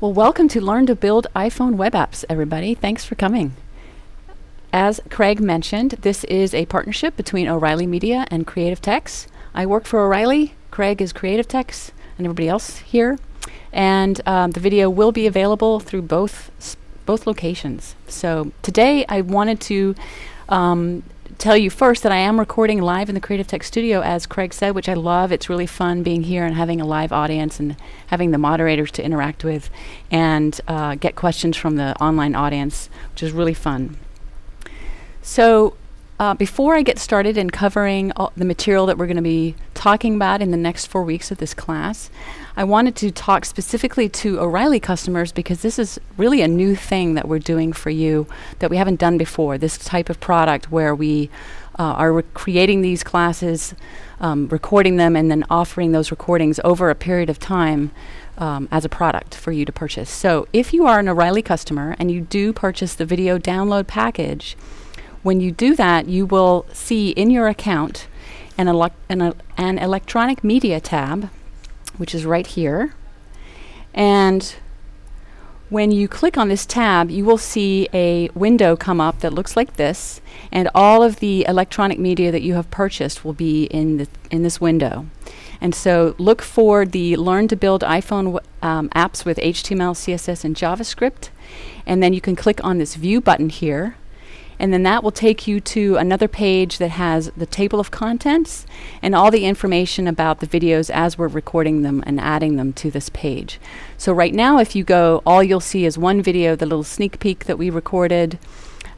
Well, welcome to Learn to Build iPhone Web Apps, everybody. Thanks for coming. As Craig mentioned, this is a partnership between O'Reilly Media and Creative Techs. I work for O'Reilly, Craig is Creative Techs, and everybody else here. And the video will be available through both locations. So today I wanted to tell you first that I am recording live in the Creative Tech studio, as Craig said, which I love. It's really fun being here and having a live audience and having the moderators to interact with and get questions from the online audience, which is really fun. So before I get started in covering the material that we're going to be talking about in the next 4 weeks of this class, I wanted to talk specifically to O'Reilly customers because this is really a new thing that we're doing for you that we haven't done before, this type of product where we are creating these classes, recording them, and then offering those recordings over a period of time as a product for you to purchase. So if you are an O'Reilly customer and you do purchase the video download package, when you do that, you will see in your account an electronic media tab, which is right here. And when you click on this tab, you will see a window come up that looks like this, and all of the electronic media that you have purchased will be in this window. And so look for the Learn to Build iPhone apps with HTML, CSS, and JavaScript, and then you can click on this View button here. And then that will take you to another page that has the table of contents and all the information about the videos as we're recording them and adding them to this page. So right now, if you go, all you'll see is one video, the little sneak peek that we recorded.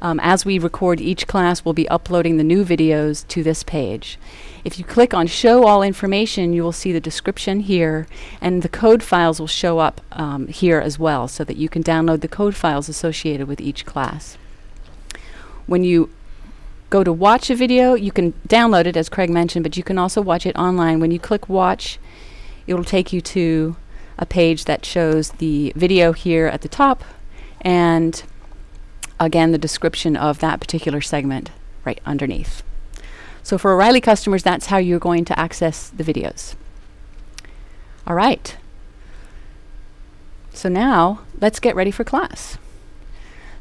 As we record each class, we'll be uploading the new videos to this page. If you click on Show All Information, you will see the description here, and the code files will show up here as well, so that you can download the code files associated with each class. When you go to watch a video, you can download it, as Craig mentioned, but you can also watch it online. When you click watch, it will take you to a page that shows the video here at the top, and again, the description of that particular segment right underneath. So for O'Reilly customers, that's how you're going to access the videos. All right. So now let's get ready for class.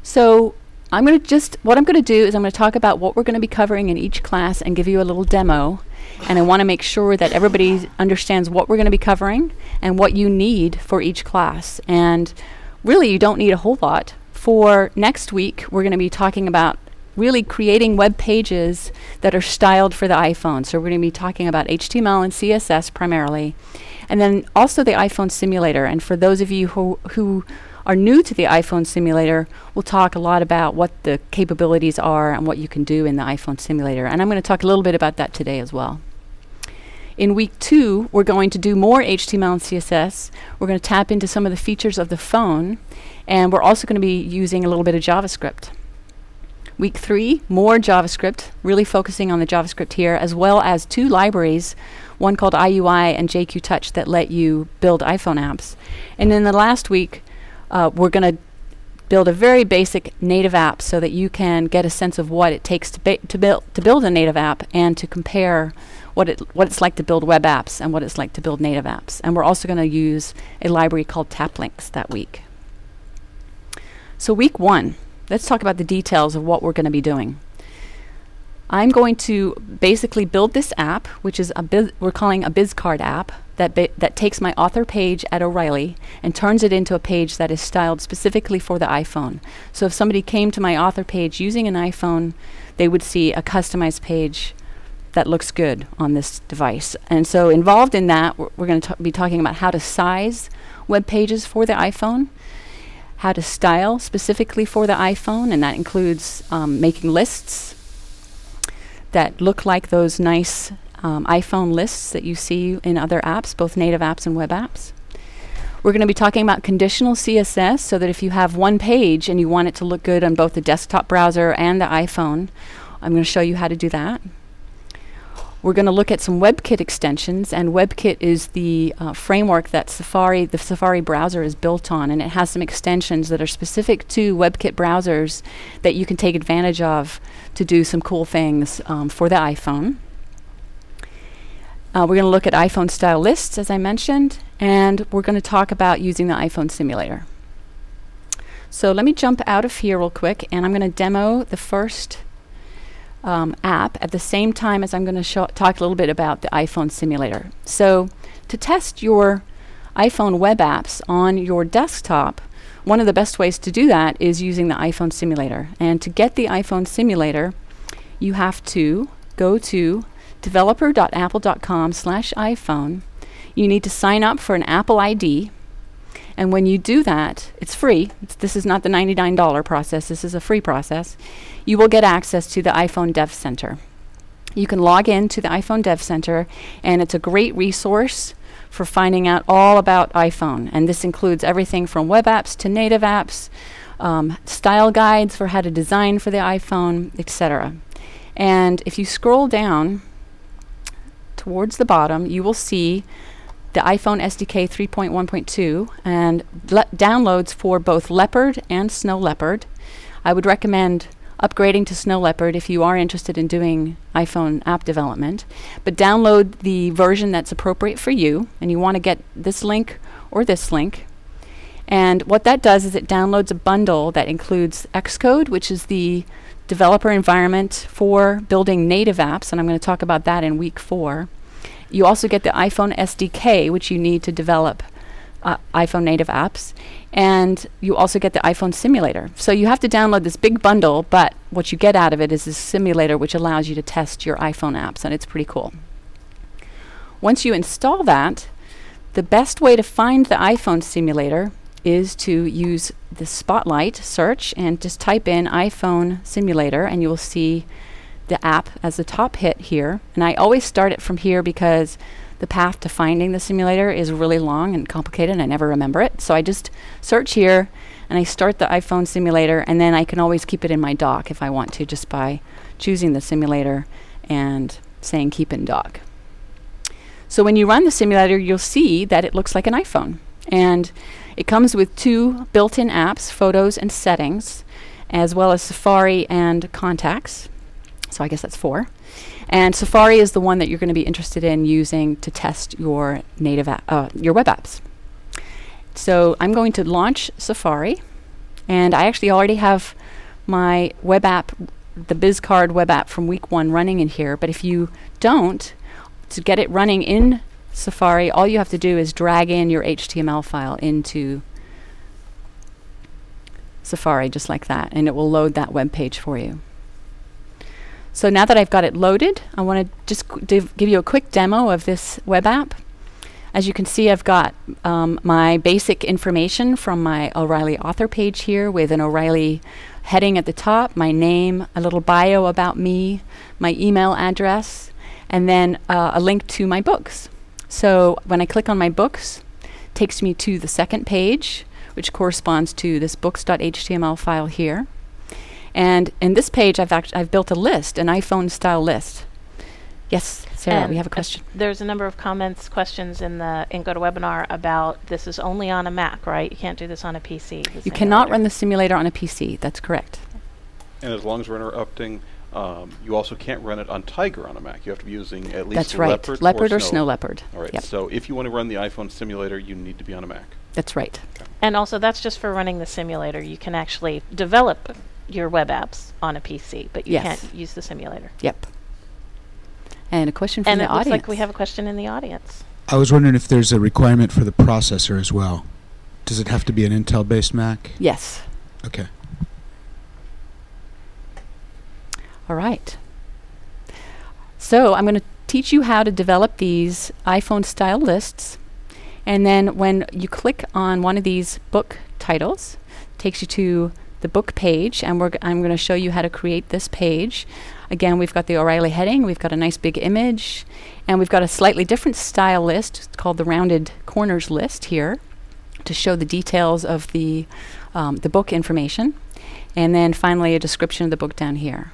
So what I'm going to do is I'm going to talk about what we're going to be covering in each class and give you a little demo. And I want to make sure that everybody understands what we're going to be covering and what you need for each class. And really, you don't need a whole lot. For next week, we're going to be talking about really creating web pages that are styled for the iPhone. So we're going to be talking about HTML and CSS primarily. And then also the iPhone simulator. And for those of you who are new to the iPhone simulator, we'll talk a lot about what the capabilities are and what you can do in the iPhone simulator. And I'm going to talk a little bit about that today as well. In week 2, we're going to do more HTML and CSS. We're going to tap into some of the features of the phone, and we're also going to be using a little bit of JavaScript. Week 3, more JavaScript, really focusing on the JavaScript here, as well as 2 libraries, one called IUI and JQTouch, that let you build iPhone apps. And in the last week, we're going to build a very basic native app so that you can get a sense of what it takes to build a native app and to compare what it's like to build web apps and what it's like to build native apps. And we're also going to use a library called TapLinks that week. So week 1, let's talk about the details of what we're going to be doing. I'm going to basically build this app, which is we're calling a BizCard app, that takes my author page at O'Reilly and turns it into a page that is styled specifically for the iPhone. So if somebody came to my author page using an iPhone, they would see a customized page that looks good on this device. And so involved in that, we're going to be talking about how to size web pages for the iPhone, how to style specifically for the iPhone, and that includes making lists that look like those nice iPhone lists that you see in other apps, both native apps and web apps. We're going to be talking about conditional CSS, so that if you have one page and you want it to look good on both the desktop browser and the iPhone, I'm going to show you how to do that. We're going to look at some WebKit extensions, and WebKit is the framework that the Safari browser is built on, and it has some extensions that are specific to WebKit browsers that you can take advantage of to do some cool things for the iPhone. We're going to look at iPhone style lists, as I mentioned, and we're going to talk about using the iPhone simulator. So let me jump out of here real quick, and I'm going to demo the first app at the same time as I'm going to talk a little bit about the iPhone simulator. So to test your iPhone web apps on your desktop, one of the best ways to do that is using the iPhone simulator. And to get the iPhone simulator, you have to go to developer.apple.com/iPhone. You need to sign up for an Apple ID. And when you do that, it's free. This is not the $99 process. This is a free process. You will get access to the iPhone Dev Center. You can log in to the iPhone Dev Center, and it's a great resource for finding out all about iPhone. And this includes everything from web apps to native apps, style guides for how to design for the iPhone, etc. And if you scroll down towards the bottom, you will see the iPhone SDK 3.1.2 and downloads for both Leopard and Snow Leopard. I would recommend upgrading to Snow Leopard if you are interested in doing iPhone app development. But download the version that's appropriate for you, and you want to get this link or this link. And what that does is it downloads a bundle that includes Xcode, which is the developer environment for building native apps, and I'm going to talk about that in week 4. You also get the iPhone SDK, which you need to develop iPhone native apps. And you also get the iPhone simulator. So you have to download this big bundle, but what you get out of it is this simulator which allows you to test your iPhone apps, and it's pretty cool. Once you install that, the best way to find the iPhone simulator is to use the Spotlight search and just type in iPhone simulator, and you will see the app as the top hit here. And I always start it from here because the path to finding the simulator is really long and complicated and I never remember it. So I just search here and I start the iPhone simulator, and then I can always keep it in my dock if I want to, just by choosing the simulator and saying keep in dock. So when you run the simulator, you'll see that it looks like an iPhone. And it comes with 2 built-in apps, Photos and Settings, as well as Safari and Contacts. So I guess that's 4. And Safari is the one that you're going to be interested in using to test your native your web apps. So I'm going to launch Safari, and I actually already have my web app, the BizCard web app from week 1 running in here. But if you don't, to get it running in Safari, all you have to do is drag in your HTML file into Safari just like that, and it will load that web page for you. So now that I've got it loaded, I want to just give you a quick demo of this web app. As you can see, I've got my basic information from my O'Reilly author page here with an O'Reilly heading at the top, my name, a little bio about me, my email address, and then a link to my books. So when I click on my books, it takes me to the second page, which corresponds to this books.html file here. And in this page, I've built a list, an iPhone style list. Yes, Sarah, we have a question. There's a number of questions in the GoToWebinar about this is only on a Mac, right? You can't do this on a PC. You cannot run the simulator on a PC. That's correct. And as long as we're interrupting, you also can't run it on Tiger on a Mac. You have to be using at least That's right. Leopard or Snow Leopard. All right. Yep. So if you want to run the iPhone simulator, you need to be on a Mac. That's right. Okay. And also, that's just for running the simulator. You can actually develop your web apps on a PC, but you can't use the simulator. Yep. And a question from the audience. And it looks like we have a question in the audience. I was wondering if there's a requirement for the processor as well. Does it have to be an Intel-based Mac? Yes. Okay. All right. So I'm going to teach you how to develop these iPhone style lists. And then when you click on one of these book titles, it takes you to the book page, and I'm going to show you how to create this page. Again, we've got the O'Reilly heading, we've got a nice big image, and we've got a slightly different style list. It's called the rounded corners list here to show the details of the book information. And then finally a description of the book down here.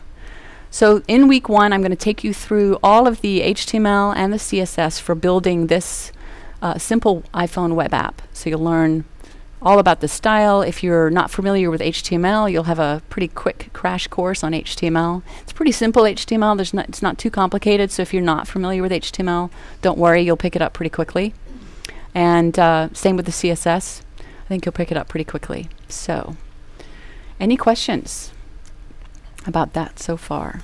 So in week 1, I'm going to take you through all of the HTML and the CSS for building this simple iPhone web app. So you'll learn all about the style. If you're not familiar with HTML, you'll have a pretty quick crash course on HTML. It's pretty simple HTML. It's not too complicated, so if you're not familiar with HTML, don't worry, you'll pick it up pretty quickly. And same with the CSS. I think you'll pick it up pretty quickly. So Any questions about that so far?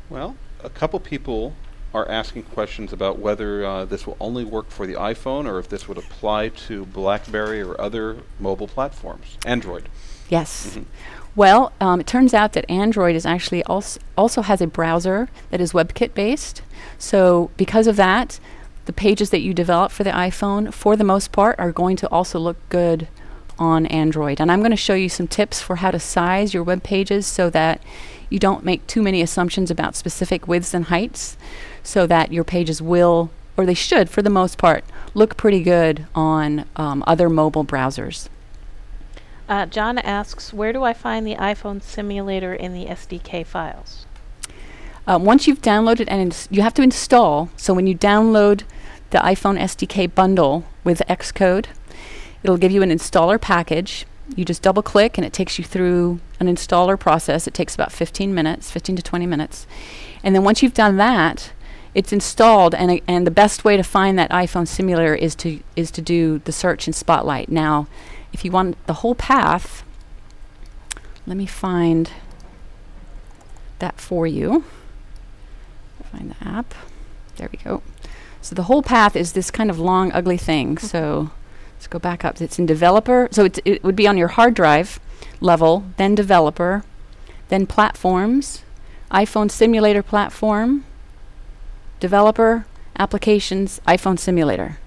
Well, a couple people are asking questions about whether this will only work for the iPhone or if this would apply to BlackBerry or other mobile platforms, Android. Yes. Mhm. Well, it turns out that Android is actually also has a browser that is WebKit based. So because of that, the pages that you develop for the iPhone, for the most part, are going to also look good on Android. And I'm going to show you some tips for how to size your web pages so that you don't make too many assumptions about specific widths and heights, so that your pages will, or they should for the most part, look pretty good on other mobile browsers. John asks, where do I find the iPhone simulator in the SDK files? Once you've downloaded, and you have to install, so when you download the iPhone SDK bundle with Xcode, it'll give you an installer package. You just double click and it takes you through an installer process. It takes about 15 to 20 minutes. And then once you've done that, it's installed, and the best way to find that iPhone simulator is to do the search in Spotlight. Now, if you want the whole path, let me find that for you. Find the app. There we go. So the whole path is this kind of long, ugly thing. So let's go back up. It's in developer. So it would be on your hard drive level, then developer, then platforms, iPhone simulator platform, developer, applications, iPhone simulator.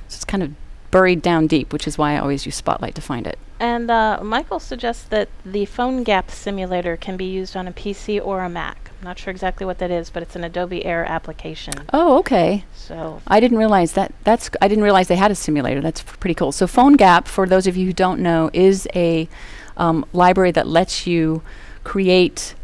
So it's kind of buried down deep, which is why I always use Spotlight to find it. And Michael suggests that the PhoneGap simulator can be used on a PC or a Mac. I'm not sure exactly what that is, but it's an Adobe Air application. Oh, okay. So I didn't realize that. I didn't realize they had a simulator. That's pretty cool. So PhoneGap, for those of you who don't know, is a library that lets you create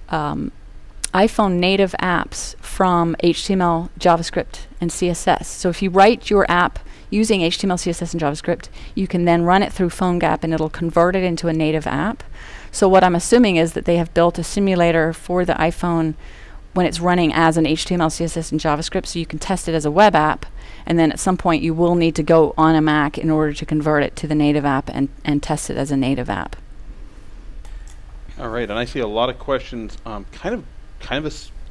iPhone native apps from HTML, JavaScript, and CSS. So if you write your app using HTML, CSS, and JavaScript, you can then run it through PhoneGap and it'll convert it into a native app. So what I'm assuming is that they have built a simulator for the iPhone when it's running as an HTML, CSS, and JavaScript, so you can test it as a web app, and then at some point you will need to go on a Mac in order to convert it to the native app and test it as a native app. All right, and I see a lot of questions kind of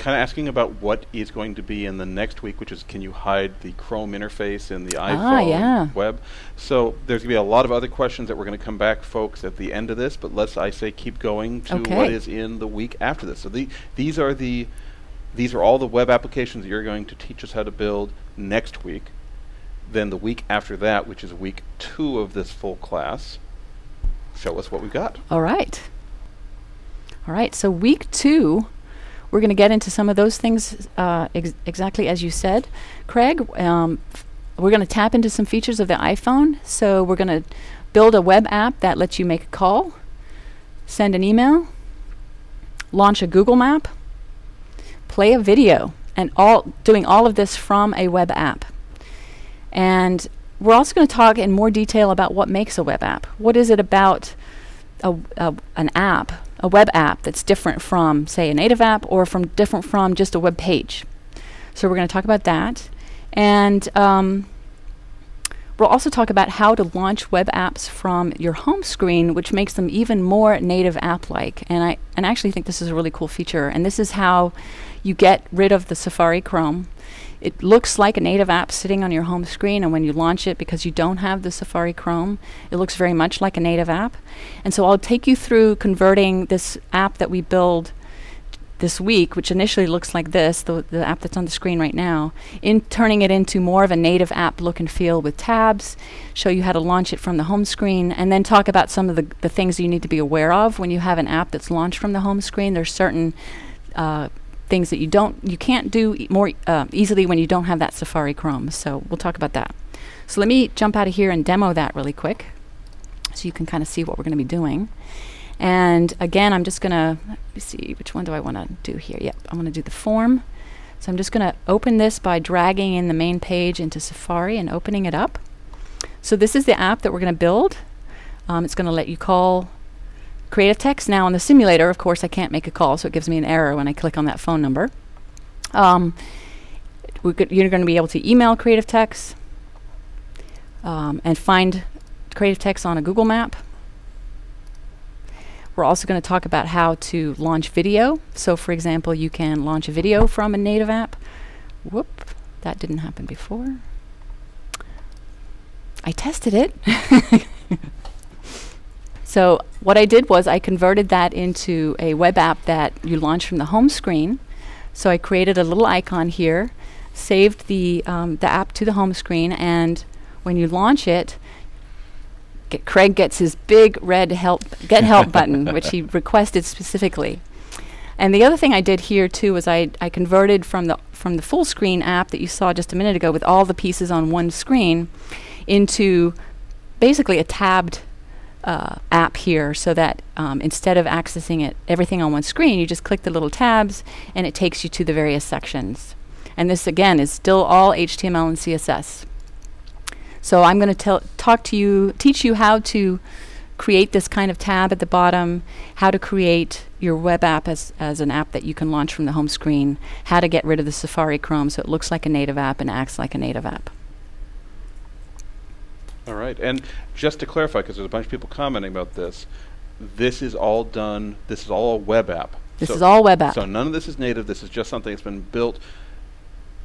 asking about what is going to be in the next week, which is, can you hide the Chrome interface in the iPhone web? So there's going to be a lot of other questions that we're going to come back, folks, at the end of this, but let's, I say, keep going to what is in the week after this. So these are all the web applications that you're going to teach us how to build next week. Then the week after that, which is week 2 of this full class, show us what we've got. All right. All right, so week 2, we're going to get into some of those things exactly as you said, Craig. We're going to tap into some features of the iPhone. So we're going to build a web app that lets you make a call, send an email, launch a Google map, play a video, and doing all of this from a web app. And we're also going to talk in more detail about what makes a web app. What is it about an app, a web app, that's different from, say, a native app, or different from just a web page? So we're going to talk about that. And we'll also talk about how to launch web apps from your home screen, which makes them even more native app-like. And I actually think this is a really cool feature. And this is how you get rid of the Safari Chrome. It looks like a native app sitting on your home screen, and when you launch it, because you don't have the Safari Chrome, it looks very much like a native app. And so I'll take you through converting this app that we build this week, which initially looks like this, the app that's on the screen right now, turning it into more of a native app look and feel with tabs, show you how to launch it from the home screen, and then talk about some of the things you need to be aware of when you have an app that's launched from the home screen. There's certain things that you can't do more easily when you don't have that Safari Chrome. So we'll talk about that. So let me jump out of here and demo that really quick so you can kind of see what we're going to be doing. And again, I'm just going to, let me see, which one do I want to do here? Yep, I want to do the form. So I'm just going to open this by dragging in the main page into Safari and opening it up. So this is the app that we're going to build. It's going to let you call Creative Text. Now on the simulator, of course, I can't make a call, so it gives me an error when I click on that phone number. You're going to be able to email Creative Text and find Creative Text on a Google map. we're also going to talk about how to launch video. So for example, you can launch a video from a native app. Whoop, that didn't happen before. I tested it. So what I did was I converted that into a web app that you launch from the home screen. So I created a little icon here, saved the app to the home screen, and when you launch it, Craig gets his big red get help button, which he requested specifically. And the other thing I did here too was I converted from the full screen app that you saw just a minute ago with all the pieces on one screen into basically a tabbed app here, so that instead of accessing everything on one screen, you just click the little tabs and it takes you to the various sections. And this again is still all HTML and CSS. So I'm going to teach you how to create this kind of tab at the bottom, how to create your web app as an app that you can launch from the home screen, how to get rid of the Safari Chrome so it looks like a native app and acts like a native app. All right, and just to clarify, because there's a bunch of people commenting about this, this is all done, this is all a web app. This is all web app. So none of this is native, this is just something that's been built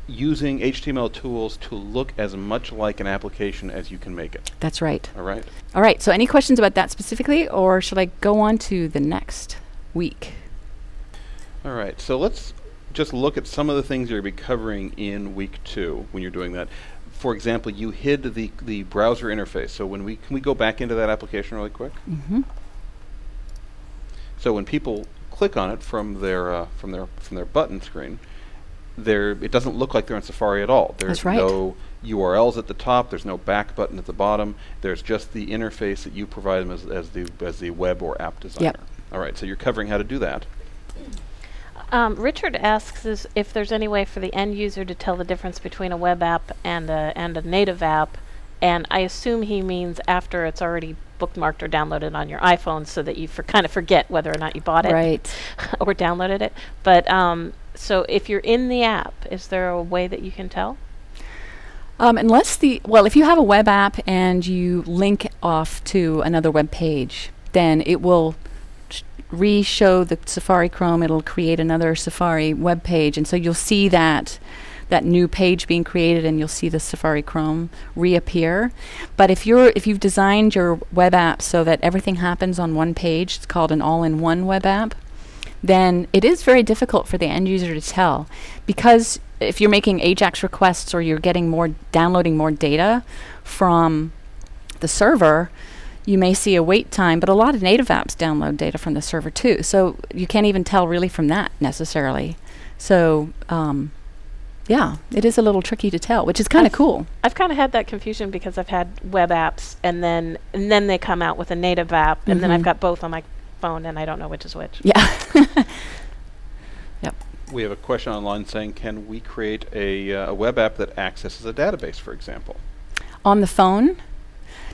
using HTML tools to look as much like an application as you can make it. That's right. All right. All right, so any questions about that specifically, or should I go on to the next week? All right, so let's just look at some of the things you're going to be covering in week 2 when you're doing that. For example, you hid the browser interface. So can we go back into that application really quick? Mm-hmm. So when people click on it from their button screen, it doesn't look like they're in Safari at all. There's no URLs at the top. There's no back button at the bottom. There's just the interface that you provide them as the web or app designer. Yep. All right. So you're covering how to do that. Richard asks if there's any way for the end user to tell the difference between a web app and a native app, and I assume he means after it's already bookmarked or downloaded on your iPhone, so that you kind of forget whether or not you bought it, right, or downloaded it. But so if you're in the app, is there a way that you can tell? If you have a web app and you link off to another web page, then it will re-show the Safari Chrome. It'll create another Safari web page, and so you'll see that new page being created, and you'll see the Safari Chrome reappear. But if you've designed your web app so that everything happens on one page, it's called an all-in-one web app, then it is very difficult for the end user to tell, because if you're making AJAX requests or you're downloading more data from the server, you may see a wait time, but a lot of native apps download data from the server too. So you can't even tell really from that necessarily. So yeah, it is a little tricky to tell, which is kind of cool. I've kind of had that confusion because I've had web apps and then they come out with a native app, and then I've got both on my phone and I don't know which is which. Yeah. Yep. We have a question online saying, can we create a web app that accesses a database, for example? On the phone?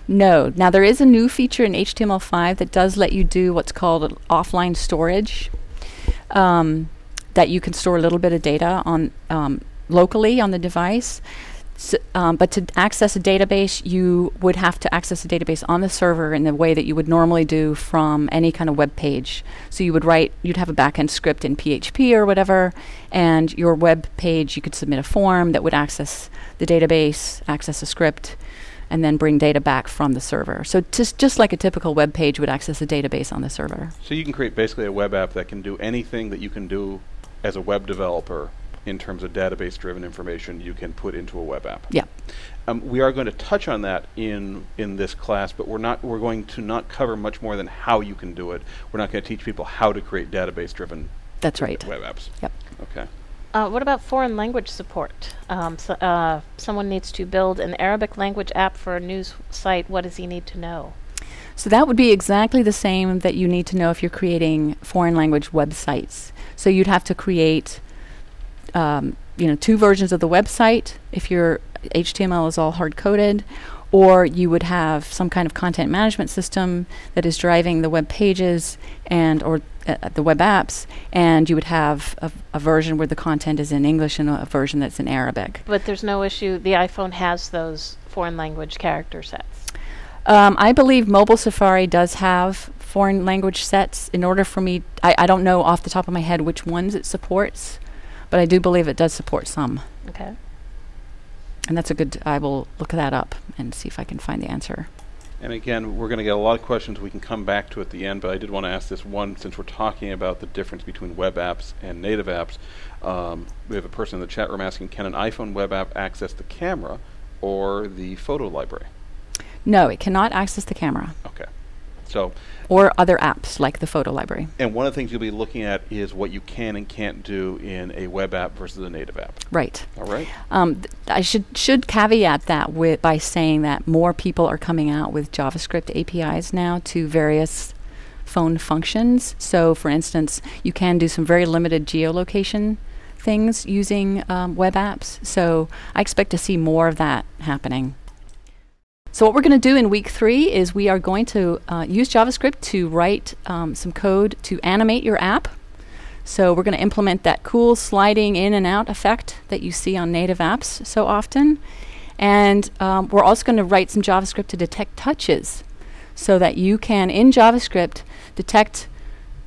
No. Now there is a new feature in HTML5 that does let you do what's called offline storage, that you can store a little bit of data on locally on the device. So, but to access a database, you would have to access a database on the server in the way that you would normally do from any kind of web page. So you'd have a backend script in PHP or whatever, and your web page, you could submit a form that would access the database, access a script, and then bring data back from the server. So just like a typical web page would access a database on the server. So you can create basically a web app that can do anything that you can do as a web developer in terms of database-driven information you can put into a web app. Yeah. We are going to touch on that in this class, but we're going to not cover much more than how you can do it. We're not going to teach people how to create database-driven web apps. Yep. Okay. What about foreign language support? Someone needs to build an Arabic language app for a news site. What does he need to know? So that would be exactly the same that you need to know if you're creating foreign language websites. So you'd have to create 2 versions of the website if your HTML is all hard-coded, or you would have some kind of content management system that is driving the web pages or the web apps, and you would have a version where the content is in English and a version that's in Arabic. But there's no issue. The iPhone has those foreign language character sets. I believe mobile Safari does have foreign language sets in order for me. I don't know off the top of my head which ones it supports, but I do believe it does support some. Okay. And that's a good, I will look that up and see if I can find the answer. And again, we're going to get a lot of questions we can come back to at the end, but I did want to ask this one, since we're talking about the difference between web apps and native apps. We have a person in the chat room asking, can an iPhone web app access the camera or the photo library? No, it cannot access the camera. Okay. So, or other apps like the photo library. and one of the things you'll be looking at is what you can and can't do in a web app versus a native app. Right. All right. I should caveat that by saying that more people are coming out with JavaScript APIs now to various phone functions. So, for instance, you can do some very limited geolocation things using web apps. So I expect to see more of that happening. So what we're going to do in week 3 is we are going to use JavaScript to write some code to animate your app. So we're going to implement that cool sliding in and out effect that you see on native apps so often. And we're also going to write some JavaScript to detect touches so that you can, in JavaScript, detect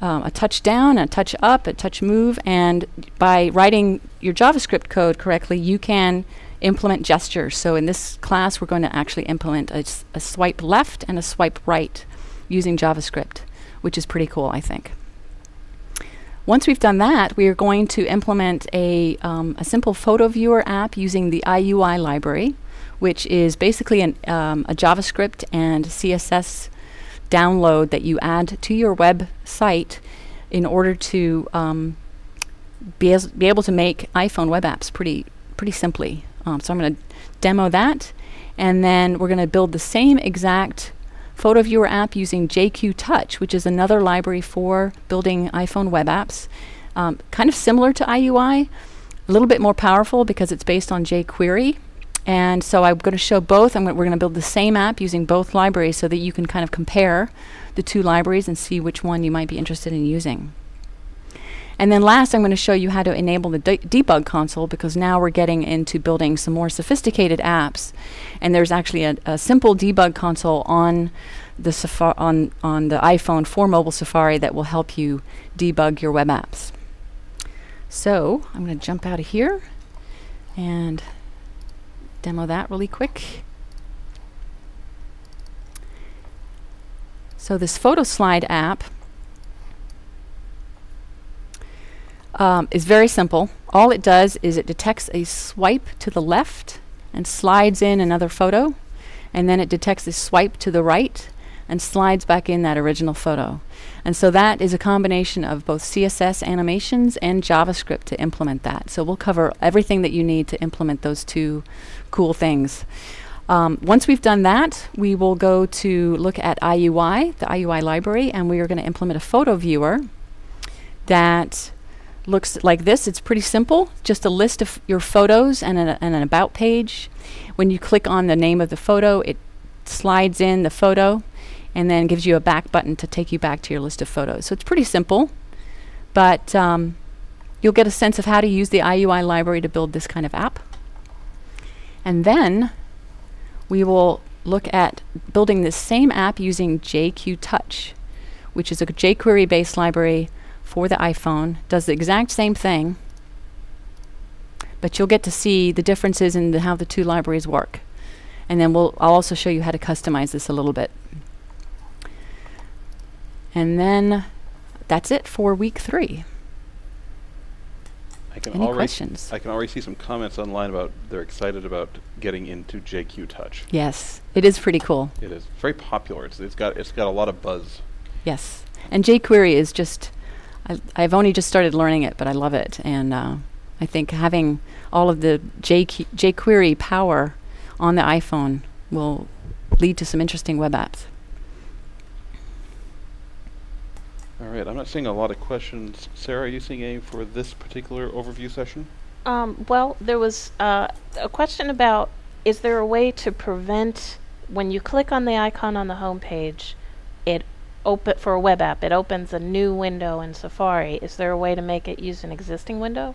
a touch down, a touch up, a touch move. And by writing your JavaScript code correctly, you can implement gestures. So in this class, we're going to actually implement a swipe left and a swipe right using JavaScript, which is pretty cool, I think. Once we've done that, we are going to implement a simple photo viewer app using the IUI library, which is basically a JavaScript and CSS download that you add to your website in order to be able to make iPhone web apps pretty simply. So I'm going to demo that, and then we're going to build the same exact photo viewer app using JQ Touch, which is another library for building iPhone web apps. Kind of similar to IUI, a little bit more powerful because it's based on jQuery. And so I'm going to show both. We're going to build the same app using both libraries so that you can kind of compare the two libraries and see which one you might be interested in using. And then last, I'm going to show you how to enable the debug console, because now we're getting into building some more sophisticated apps. And there's actually a simple debug console on the on the iPhone for mobile Safari that will help you debug your web apps. So I'm going to jump out of here and demo that really quick. So this photo slide app is very simple. All it does is it detects a swipe to the left and slides in another photo, and then it detects a swipe to the right and slides back in that original photo. And so that is a combination of both CSS animations and JavaScript to implement that. So we'll cover everything that you need to implement those two cool things. Once we've done that, we will go to look at IUI, the IUI library, and we are going to implement a photo viewer that looks like this. It's pretty simple, just a list of your photos and an about page. When you click on the name of the photo, it slides in the photo and then gives you a back button to take you back to your list of photos. So it's pretty simple, but you'll get a sense of how to use the IUI library to build this kind of app. And then we will look at building this same app using JQ Touch, which is a jQuery-based library for the iPhone. Does the exact same thing, but you'll get to see the differences in how the two libraries work. And then I'll also show you how to customize this a little bit. And then that's it for week 3. Any questions? I can already see some comments online about they're excited about getting into JQ Touch. Yes, it is pretty cool. It is very popular. It's got a lot of buzz. Yes, and jQuery is just, I've only just started learning it, but I love it. And I think having all of the jQuery power on the iPhone will lead to some interesting web apps. All right, I'm not seeing a lot of questions. Sarah, are you seeing any for this particular overview session? Well, there was a question about, is there a way to prevent, when you click on the icon on the home page, for a web app, it opens a new window in Safari. Is there a way to make it use an existing window?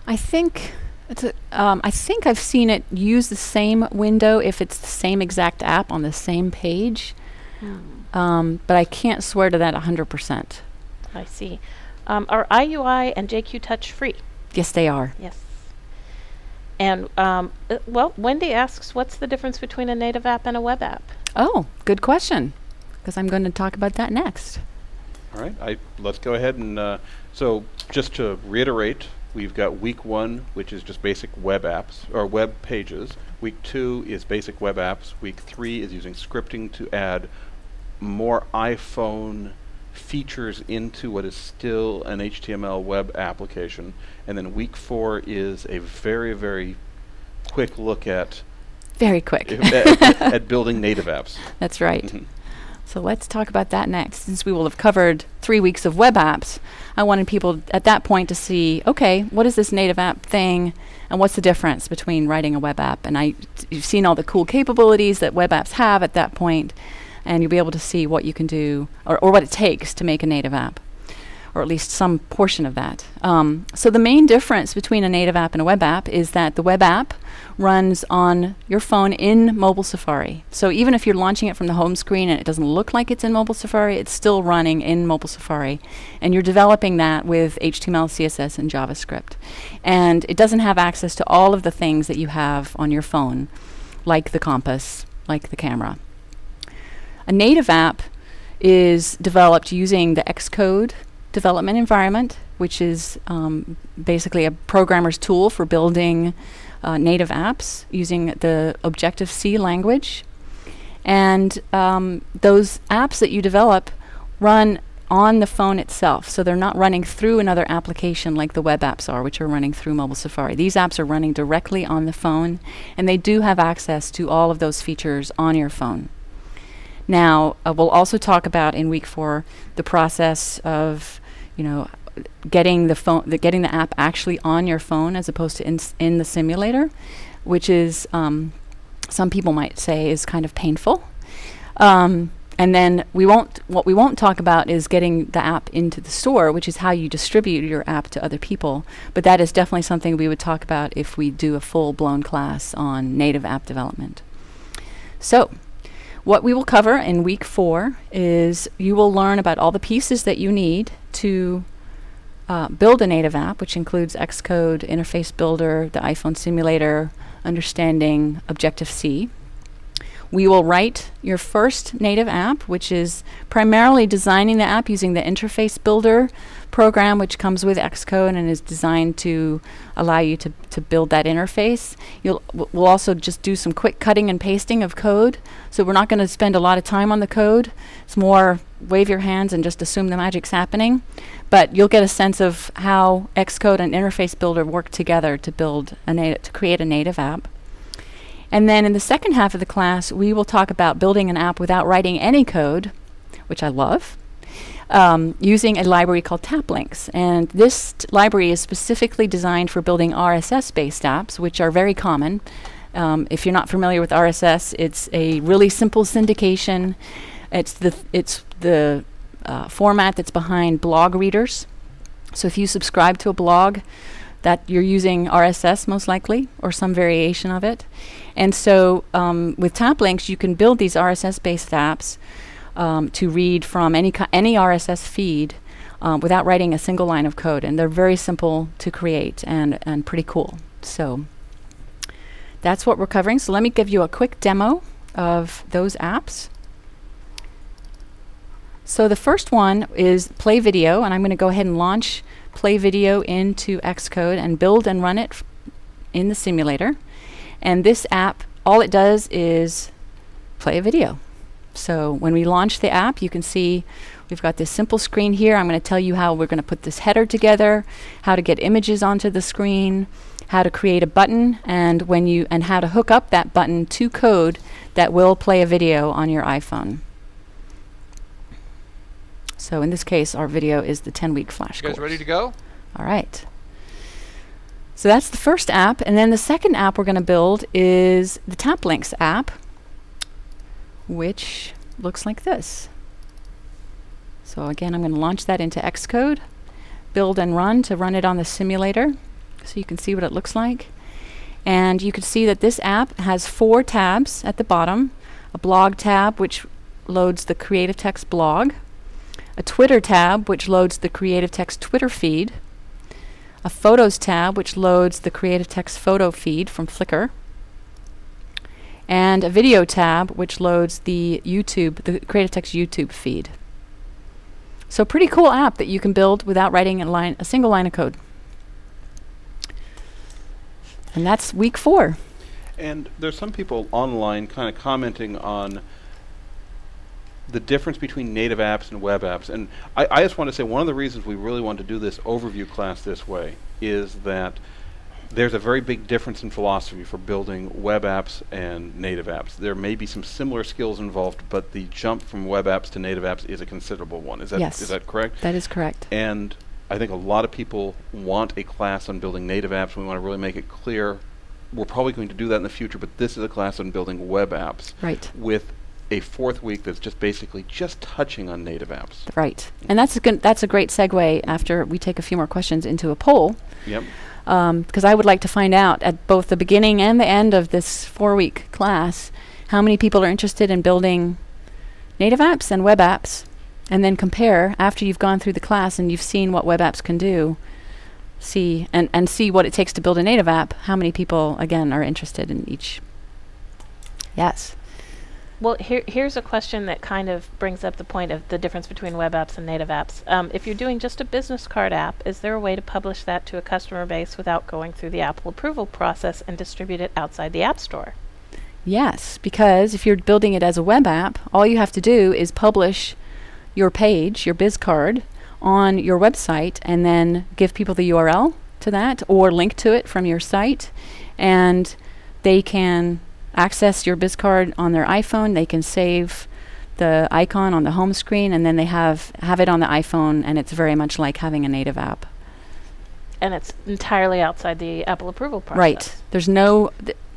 I think I've seen it use the same window if it's the same exact app on the same page. But I can't swear to that 100%. I see. Are IUI and JQ Touch free? Yes, they are. Yes. And, well, Wendy asks, what's the difference between a native app and a web app? Oh, good question, because I'm going to talk about that next. All right, let's go ahead and, so just to reiterate, we've got week 1, which is just basic web apps, or web pages. Week 2 is basic web apps. Week 3 is using scripting to add more iPhone features into what is still an HTML web application. And then week 4 is a very, very quick look at at building native apps. That's right. So let's talk about that next. Since we will have covered 3 weeks of web apps, I wanted people at that point to see, okay, what is this native app thing, and what's the difference between writing a web app? And you've seen all the cool capabilities that web apps have at that point, and you'll be able to see what you can do, or what it takes to make a native app, or at least some portion of that. So the main difference between a native app and a web app is that the web app runs on your phone in mobile Safari. So even if you're launching it from the home screen and it doesn't look like it's in mobile Safari, it's still running in mobile Safari. And you're developing that with HTML, CSS, and JavaScript. And it doesn't have access to all of the things that you have on your phone, like the compass, like the camera. A native app is developed using the Xcode development environment, which is basically a programmer's tool for building native apps using the Objective-C language. And those apps that you develop run on the phone itself, so they're not running through another application like the web apps are, which are running through mobile Safari. These apps are running directly on the phone, and they do have access to all of those features on your phone. Now, we'll also talk about in week 4 the process of, getting the app actually on your phone as opposed to in the simulator, which is some people might say is kind of painful. And then what we won't talk about is getting the app into the store, which is how you distribute your app to other people. But that is definitely something we would talk about if we do a full-blown class on native app development. So, what we will cover in week 4 is you will learn about all the pieces that you need to build a native app, which includes Xcode, Interface Builder, the iPhone simulator, understanding Objective-C. We will write your first native app, which is primarily designing the app using the Interface Builder program, which comes with Xcode and is designed to allow you to build that interface. We'll also just do some quick cutting and pasting of code. So we're not going to spend a lot of time on the code. It's more wave your hands and just assume the magic's happening. But you'll get a sense of how Xcode and Interface Builder work together to build to create a native app. And then in the second half of the class, we will talk about building an app without writing any code, which I love, using a library called TapLinks. And this library is specifically designed for building RSS-based apps, which are very common. If you're not familiar with RSS, it's a really simple syndication. It's the format that's behind blog readers. So if you subscribe to a blog, that you're using RSS most likely, or some variation of it. And so with TapLinks, you can build these RSS-based apps to read from any RSS feed without writing a single line of code. And they're very simple to create and pretty cool. So that's what we're covering. So let me give you a quick demo of those apps. So the first one is Play Video, and I'm going to go ahead and launch Play Video into Xcode and build and run it in the simulator. And this app, all it does is play a video. So when we launch the app, you can see we've got this simple screen here. I'm going to tell you how we're going to put this header together, how to get images onto the screen, how to create a button, and how to hook up that button to code that will play a video on your iPhone. So in this case, our video is the 10-week flash course. You guys ready to go? All right. So that's the first app. And then the second app we're going to build is the TapLinks app, which looks like this. So again, I'm going to launch that into Xcode, build and run to run it on the simulator so you can see what it looks like. And you can see that this app has 4 tabs at the bottom, a blog tab, which loads the Creative Text blog, a Twitter tab, which loads the Creative Text Twitter feed, a Photos tab, which loads the Creative Text photo feed from Flickr, and a Video tab, which loads the Creative Text YouTube feed. So pretty cool app that you can build without writing a single line of code. And that's week 4. And there's some people online kind of commenting on the difference between native apps and web apps. And I just want to say one of the reasons we really want to do this overview class this way is that there's a very big difference in philosophy for building web apps and native apps. There may be some similar skills involved, but the jump from web apps to native apps is a considerable one. Is that correct? That is correct. And I think a lot of people want a class on building native apps. We want to really make it clear. We're probably going to do that in the future, but this is a class on building web apps. Right. With a 4th week that's just basically just touching on native apps. Right. And that's a great segue after we take a few more questions into a poll. Yep. Because I would like to find out at both the beginning and the end of this 4-week class how many people are interested in building native apps and web apps, and then compare after you've gone through the class and you've seen what web apps can do, see what it takes to build a native app, how many people, again, are interested in each. Yes. Well, here's a question that kind of brings up the point of the difference between web apps and native apps. If you're doing just a business card app, is there a way to publish that to a customer base without going through the Apple approval process and distribute it outside the App Store? Yes, because if you're building it as a web app, all you have to do is publish your page, your biz card, on your website, and then give people the URL to that or link to it from your site, and they can access your biz card on their iPhone. They can save the icon on the home screen, and then they have it on the iPhone, and it's very much like having a native app. And it's entirely outside the Apple approval process. Right. There's no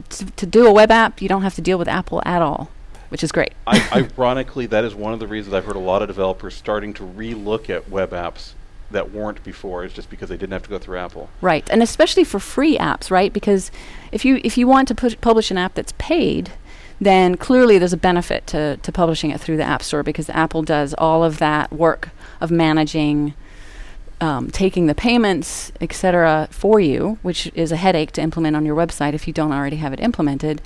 to do a web app, you don't have to deal with Apple at all, which is great. Ironically, that is one of the reasons I've heard a lot of developers starting to re-look at web apps that weren't before. It's just because they didn't have to go through Apple. Right, and especially for free apps, right? Because if you want to publish an app that's paid, then clearly there's a benefit to publishing it through the App Store, because Apple does all of that work of managing, taking the payments, etc., for you, which is a headache to implement on your website if you don't already have it implemented.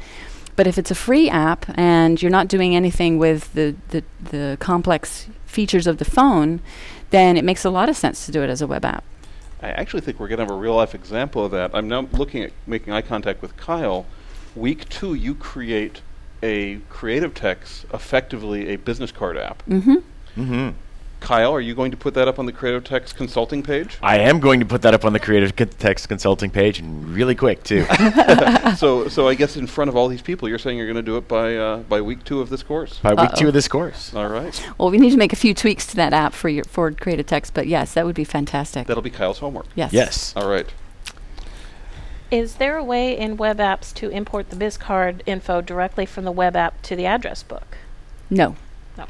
But if it's a free app and you're not doing anything with the complex features of the phone, then it makes a lot of sense to do it as a web app. I actually think we're going to have a real-life example of that. I'm now looking at making eye contact with Kyle. Week 2, you create a Creative Text, effectively a business card app. Mm-hmm. Mm-hmm. Kyle, are you going to put that up on the Creative Text consulting page? I am going to put that up on the Creative Text consulting page, and really quick, too. So I guess in front of all these people, you're saying you're going to do it by week 2 of this course? By week 2 of this course. All right. Well, we need to make a few tweaks to that app for Creative Text, but yes, that would be fantastic. That'll be Kyle's homework. Yes. Yes. All right. Is there a way in web apps to import the BizCard info directly from the web app to the address book? No. No.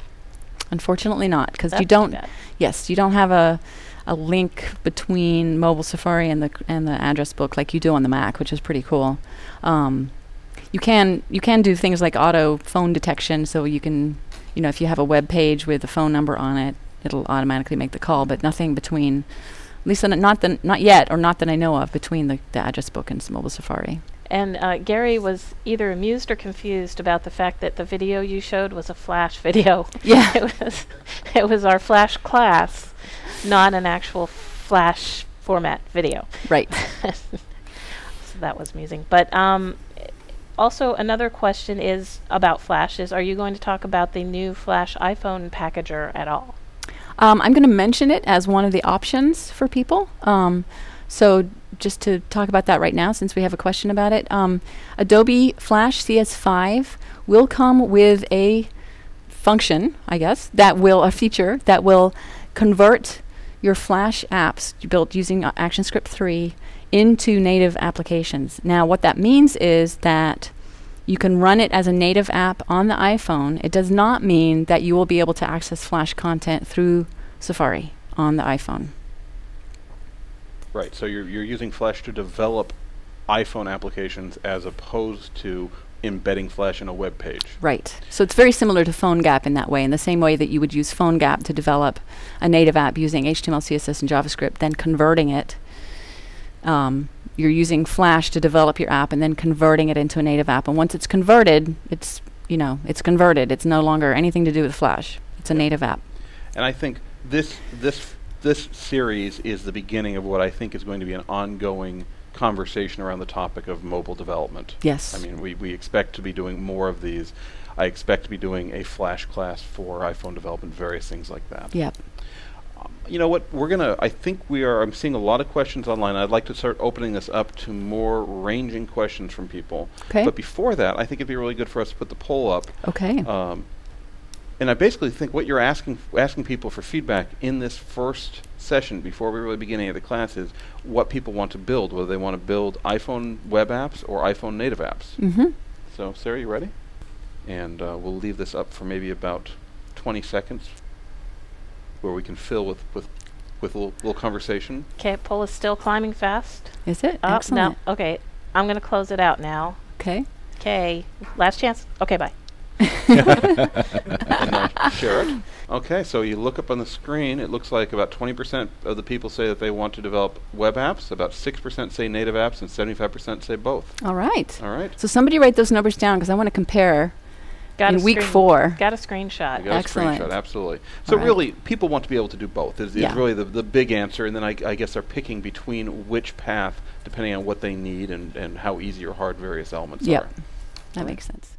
Unfortunately not, because you That's don't. too bad. Yes, you don't have a link between mobile Safari and the address book like you do on the Mac, which is pretty cool. You can do things like auto phone detection, so you can, if you have a web page with a phone number on it, it'll automatically make the call, but nothing between. At least not yet, or not that I know of, between the address book and mobile Safari. And Gary was either amused or confused about the fact that the video you showed was a Flash video. Yeah. It was our Flash class, not an actual Flash format video. Right. So that was amusing. But also another question is about Flash is, are you going to talk about the new Flash iPhone packager at all? I'm going to mention it as one of the options for people. So just to talk about that right now, since we have a question about it, Adobe Flash CS5 will come with a function, I guess, a feature that will convert your Flash apps built using ActionScript 3 into native applications. Now, what that means is that you can run it as a native app on the iPhone. It does not mean that you will be able to access Flash content through Safari on the iPhone. Right, so you're using Flash to develop iPhone applications as opposed to embedding Flash in a web page. Right. So it's very similar to PhoneGap in that way, in the same way that you would use PhoneGap to develop a native app using HTML, CSS, and JavaScript, then converting it. You're using Flash to develop your app and then converting it into a native app. And once it's converted, it's converted. It's no longer anything to do with Flash. It's a native app. And I think this series is the beginning of what I think is going to be an ongoing conversation around the topic of mobile development. Yes. I mean, we expect to be doing more of these. I expect to be doing a Flash class for iPhone development, various things like that. Yep. You know what, I'm seeing a lot of questions online. I'd like to start opening this up to more ranging questions from people. Okay. But before that, I think it'd be really good for us to put the poll up. Okay. And I basically think what you're asking people for feedback in this first session, before we really begin any of the class, is what people want to build, whether they want to build iPhone web apps or iPhone native apps. Mm-hmm. So, Sarah, you ready? And we'll leave this up for maybe about 20 seconds, where we can fill with a little conversation. Okay, poll is still climbing fast. Is it? No. Excellent. Okay, I'm going to close it out now. Okay. Okay, last chance. Okay, bye. And share it. Okay, so you look up on the screen. It looks like about 20% of the people say that they want to develop web apps. About 6% say native apps, and 75% say both. All right. All right. So somebody write those numbers down, because I want to compare Got in a week screen- 4. Got a screenshot. You got Excellent. a screenshot, absolutely. So All right. really, people want to be able to do both. Is Yeah. really the big answer, and then I guess they're picking between which path, depending on what they need and how easy or hard various elements Yep. are. That makes sense.